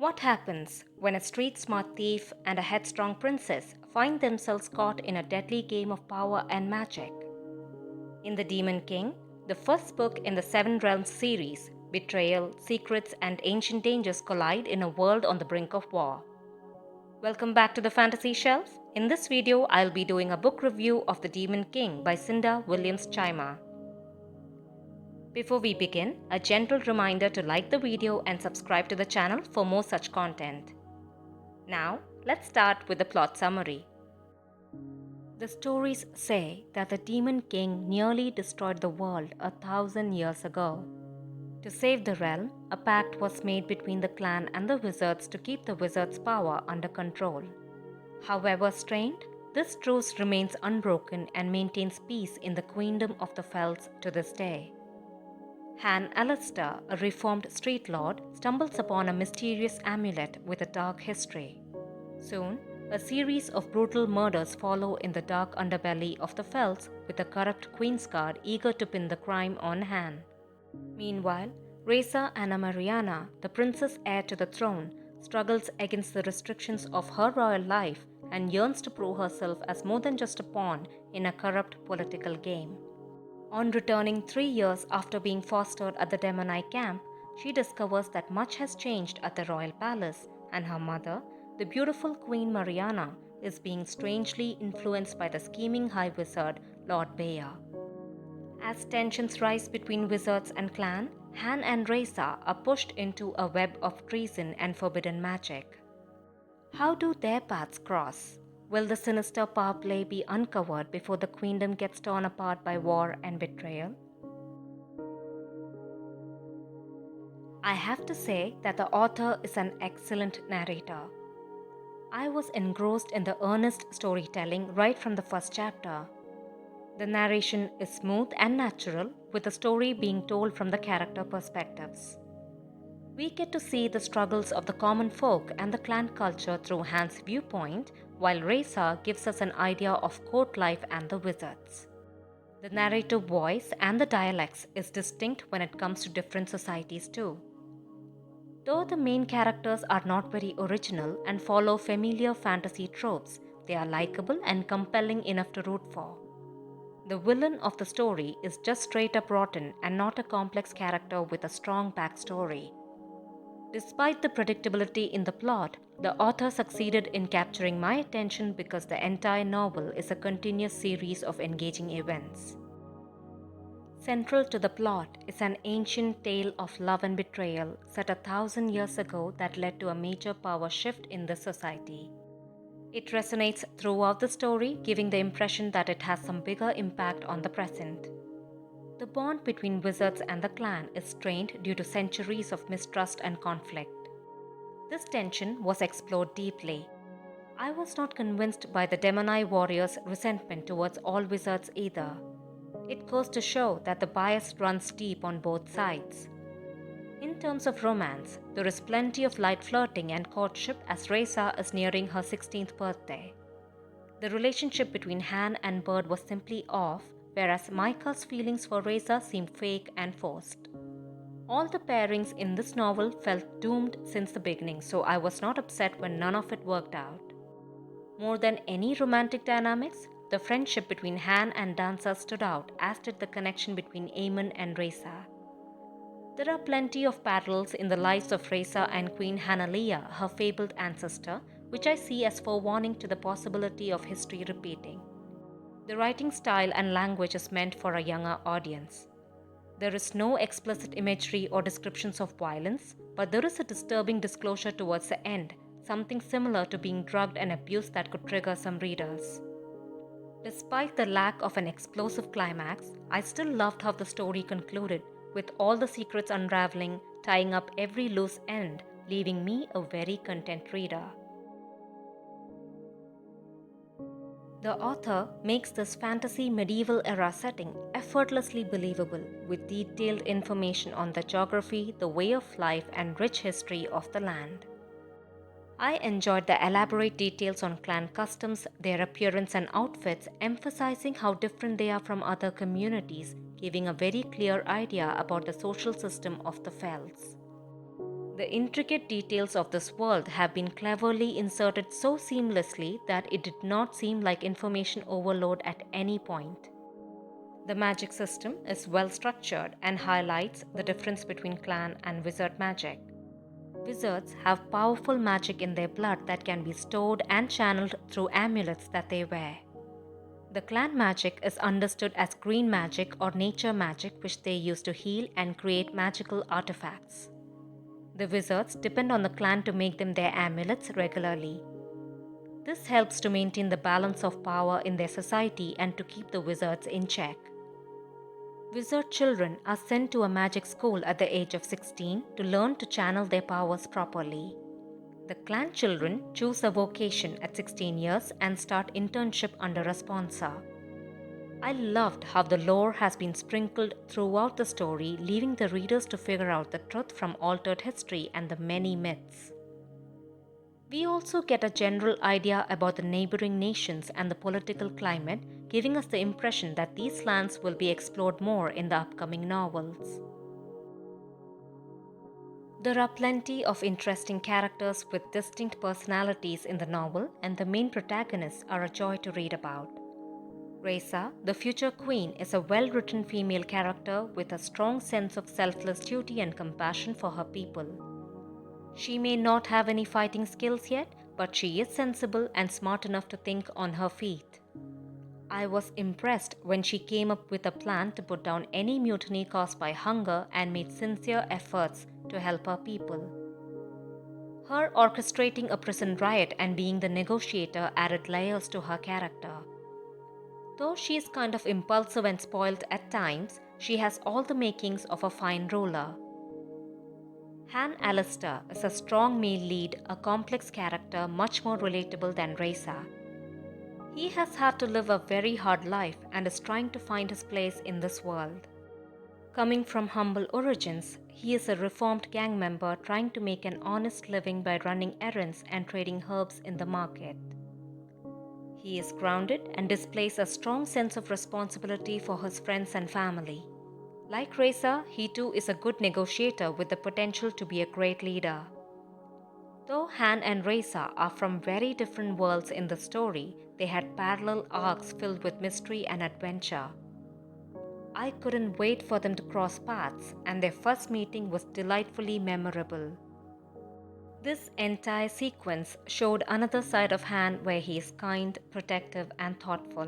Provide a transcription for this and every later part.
What happens when a street-smart thief and a headstrong princess find themselves caught in a deadly game of power and magic? In The Demon King, the first book in the Seven Realms series, betrayal, secrets, and ancient dangers collide in a world on the brink of war. Welcome back to the Fantasy Shelf. In this video, I'll be doing a book review of The Demon King by Cinda Williams Chima. Before we begin, a gentle reminder to like the video and subscribe to the channel for more such content. Now, let's start with the plot summary. The stories say that the Demon King nearly destroyed the world 1,000 years ago. To save the realm, a pact was made between the clan and the wizards to keep the wizards' power under control. However strained, this truce remains unbroken and maintains peace in the queendom of the Fells to this day. Han Alistair, a reformed street lord, stumbles upon a mysterious amulet with a dark history. Soon, a series of brutal murders follow in the dark underbelly of the Fells, with a corrupt Queen's Guard eager to pin the crime on Han. Meanwhile, Reza Anna Mariana, the princess heir to the throne, struggles against the restrictions of her royal life and yearns to prove herself as more than just a pawn in a corrupt political game. On returning 3 years after being fostered at the Demonai camp, she discovers that much has changed at the royal palace, and her mother, the beautiful Queen Mariana, is being strangely influenced by the scheming high wizard Lord Bea. As tensions rise between wizards and clan, Han and Reza are pushed into a web of treason and forbidden magic. How do their paths cross? Will the sinister power play be uncovered before the queendom gets torn apart by war and betrayal? I have to say that the author is an excellent narrator. I was engrossed in the earnest storytelling right from the first chapter. The narration is smooth and natural, with the story being told from the character perspectives. We get to see the struggles of the common folk and the clan culture through Han's viewpoint, while Reza gives us an idea of court life and the wizards. The narrative voice and the dialects is distinct when it comes to different societies too. Though the main characters are not very original and follow familiar fantasy tropes, they are likable and compelling enough to root for. The villain of the story is just straight up rotten and not a complex character with a strong backstory. Despite the predictability in the plot, the author succeeded in capturing my attention because the entire novel is a continuous series of engaging events. Central to the plot is an ancient tale of love and betrayal set 1,000 years ago that led to a major power shift in the society. It resonates throughout the story, giving the impression that it has some bigger impact on the present. The bond between wizards and the clan is strained due to centuries of mistrust and conflict. This tension was explored deeply. I was not convinced by the Demonai warriors' resentment towards all wizards either. It goes to show that the bias runs deep on both sides. In terms of romance, there is plenty of light flirting and courtship as Reza is nearing her 16th birthday. The relationship between Han and Bird was simply off, whereas Micah's feelings for Reza seemed fake and forced. All the pairings in this novel felt doomed since the beginning, so I was not upset when none of it worked out. More than any romantic dynamics, the friendship between Han and Danza stood out, as did the connection between Aemon and Reza. There are plenty of parallels in the lives of Reza and Queen Hanalia, her fabled ancestor, which I see as forewarning to the possibility of history repeating. The writing style and language is meant for a younger audience. There is no explicit imagery or descriptions of violence, but there is a disturbing disclosure towards the end, something similar to being drugged and abused that could trigger some readers. Despite the lack of an explosive climax, I still loved how the story concluded, with all the secrets unraveling, tying up every loose end, leaving me a very content reader. The author makes this fantasy medieval era setting effortlessly believable, with detailed information on the geography, the way of life, and rich history of the land. I enjoyed the elaborate details on clan customs, their appearance and outfits, emphasizing how different they are from other communities, giving a very clear idea about the social system of the Fells. The intricate details of this world have been cleverly inserted so seamlessly that it did not seem like information overload at any point. The magic system is well structured and highlights the difference between clan and wizard magic. Wizards have powerful magic in their blood that can be stored and channeled through amulets that they wear. The clan magic is understood as green magic or nature magic, which they use to heal and create magical artifacts. The wizards depend on the clan to make them their amulets regularly. This helps to maintain the balance of power in their society and to keep the wizards in check. Wizard children are sent to a magic school at the age of 16 to learn to channel their powers properly. The clan children choose a vocation at 16 years and start internship under a sponsor. I loved how the lore has been sprinkled throughout the story, leaving the readers to figure out the truth from altered history and the many myths. We also get a general idea about the neighboring nations and the political climate, giving us the impression that these lands will be explored more in the upcoming novels. There are plenty of interesting characters with distinct personalities in the novel, and the main protagonists are a joy to read about. Reza, the future queen, is a well-written female character with a strong sense of selfless duty and compassion for her people. She may not have any fighting skills yet, but she is sensible and smart enough to think on her feet. I was impressed when she came up with a plan to put down any mutiny caused by hunger and made sincere efforts to help her people. Her orchestrating a prison riot and being the negotiator added layers to her character. Though she is kind of impulsive and spoiled at times, she has all the makings of a fine ruler. Han Alistair is a strong male lead, a complex character much more relatable than Reza. He has had to live a very hard life and is trying to find his place in this world. Coming from humble origins, he is a reformed gang member trying to make an honest living by running errands and trading herbs in the market. He is grounded and displays a strong sense of responsibility for his friends and family. Like Reza, he too is a good negotiator with the potential to be a great leader. Though Han and Reza are from very different worlds in the story, they had parallel arcs filled with mystery and adventure. I couldn't wait for them to cross paths, and their first meeting was delightfully memorable. This entire sequence showed another side of Han where he is kind, protective, and thoughtful.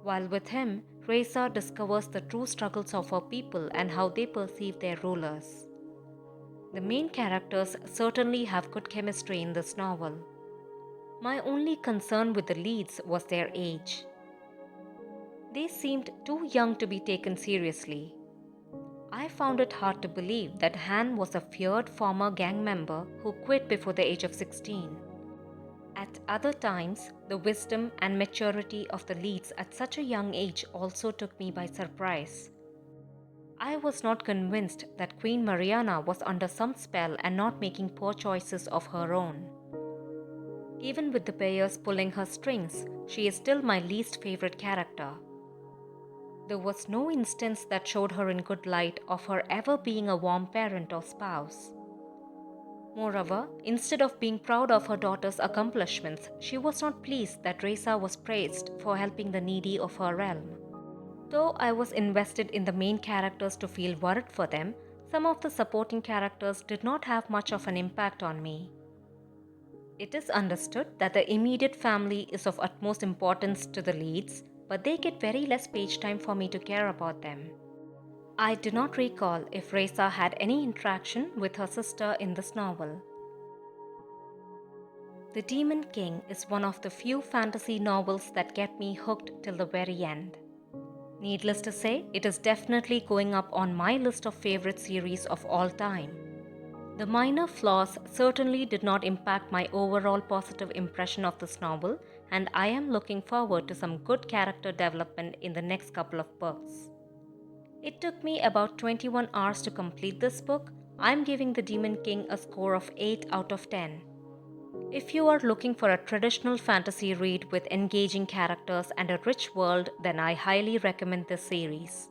While with him, Reza discovers the true struggles of her people and how they perceive their rulers. The main characters certainly have good chemistry in this novel. My only concern with the leads was their age. They seemed too young to be taken seriously. I found it hard to believe that Han was a feared former gang member who quit before the age of 16. At other times, the wisdom and maturity of the leads at such a young age also took me by surprise. I was not convinced that Queen Mariana was under some spell and not making poor choices of her own. Even with the Bayers pulling her strings, she is still my least favorite character. There was no instance that showed her in good light of her ever being a warm parent or spouse. Moreover, instead of being proud of her daughter's accomplishments, she was not pleased that Reza was praised for helping the needy of her realm. Though I was invested in the main characters to feel worried for them, some of the supporting characters did not have much of an impact on me. It is understood that the immediate family is of utmost importance to the leads, but they get very less page time for me to care about them. I do not recall if Reza had any interaction with her sister in this novel. The Demon King is one of the few fantasy novels that get me hooked till the very end. Needless to say, it is definitely going up on my list of favorite series of all time. The minor flaws certainly did not impact my overall positive impression of this novel, and I am looking forward to some good character development in the next couple of books. It took me about 21 hours to complete this book. I'm giving The Demon King a score of 8 out of 10. If you are looking for a traditional fantasy read with engaging characters and a rich world, then I highly recommend this series.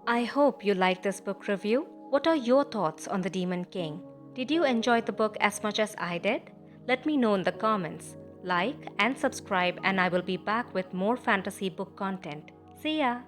I hope you like this book review. What are your thoughts on The Demon King? Did you enjoy the book as much as I did? Let me know in the comments. Like and subscribe, and I will be back with more fantasy book content. See ya!